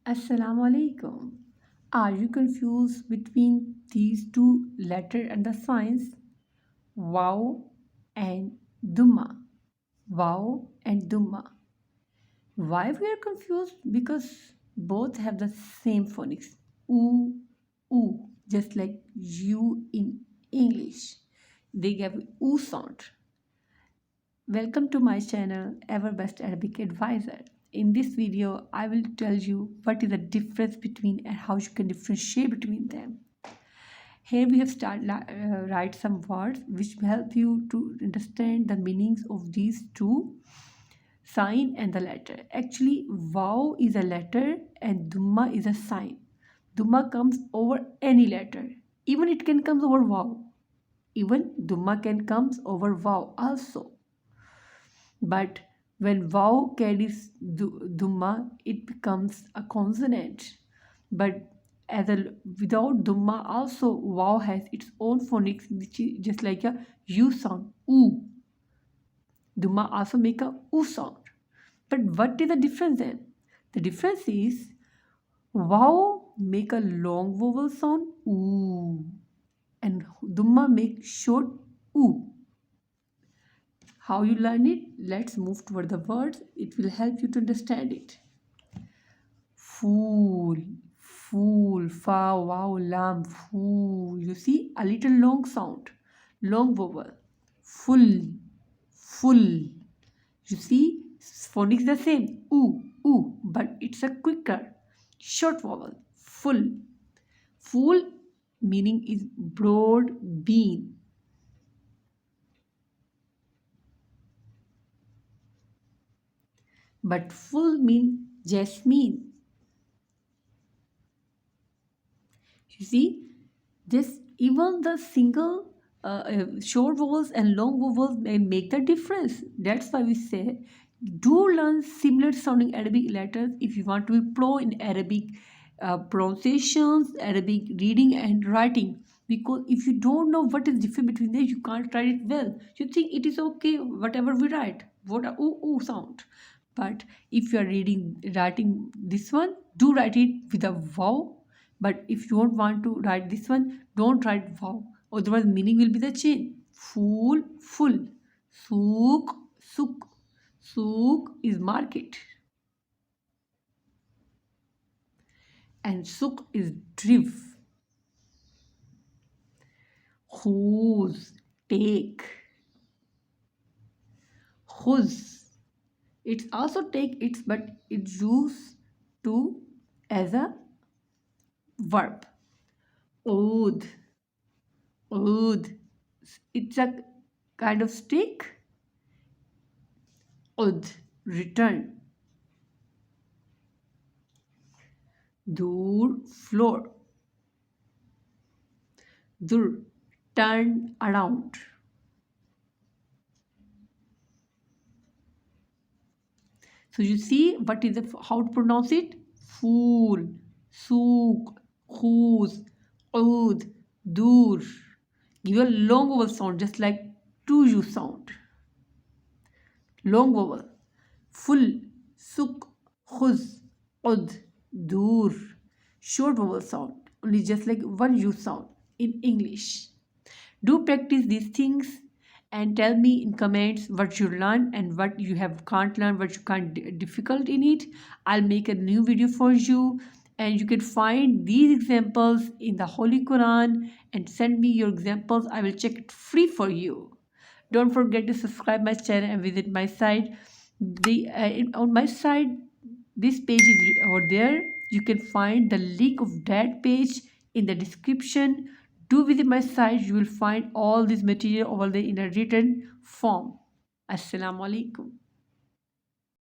Assalamu alaikum. Are you confused between these two letters and the signs? Wow and Duma. Wow and Duma. Why we are confused? Because both have the same phonics. Oo, oo, just like you in English. They give oo sound. Welcome to my channel, Ever Best Arabic Advisor. In this video, I will tell you what is the difference between and how you can differentiate between them. Here we have started write some words which will help you to understand the meanings of these two sign and the letter. Actually, Vav is a letter and Dhamma is a sign. Dhamma comes over any letter. Even it can come over Vav. Even Dhamma can comes over Vav also. But when Vav carries Dhamma, it becomes a consonant. But without Dhamma also Vav has its own phonics, which is just like a U sound. Oo. Dhamma also make a oo sound. But what is the difference then? The difference is Vav make a long vowel sound oo, and Dhamma make short oo. How you learn it? Let's move toward the words. It will help you to understand it. Fool, fool, fa, wow, lam, fool. You see a little long sound, long vowel. Full, full. You see phonics the same. Ooh, ooh, but it's a quicker, short vowel. Full. Full meaning is broad bean. But full mean jasmine. You see, this even the single short vowels and long vowels may make the difference. That's why we say do learn similar sounding Arabic letters if you want to be pro in Arabic pronunciations, Arabic reading and writing. Because if you don't know what is different between them, you can't write it well. You think it is okay, whatever we write, what a ooh ooh sound. But if you are writing this one, do write it with a vowel. But if you don't want to write this one, don't write wow. Otherwise, meaning will be the change. Fool, full. Souk, souk. Souk is market. And souk is driv. Khuz, take. Khuz. It's also take it's but it's used to as a verb. Oud, oud. It's a kind of stick. Oud, return. Dur, floor. Dur, turn around. So you see what is how to pronounce it? Fool, souk, khuz, oud, dur. Give a long vowel sound just like to you sound. Long vowel. Full, suk, khuz, oud, dur. Short vowel sound. Only just like one you sound in English. Do practice these things and tell me in comments what you learn and what you can't learn, what you can't difficult in it. I'll make a new video for you, and you can find these examples in the Holy Quran and send me your examples. I will check it free for you. Don't forget to subscribe my channel and visit my site. On my site, this page is over there. You can find the link of that page in the description. Do visit my site. You will find all this material over there in a written form. Assalamu alaikum.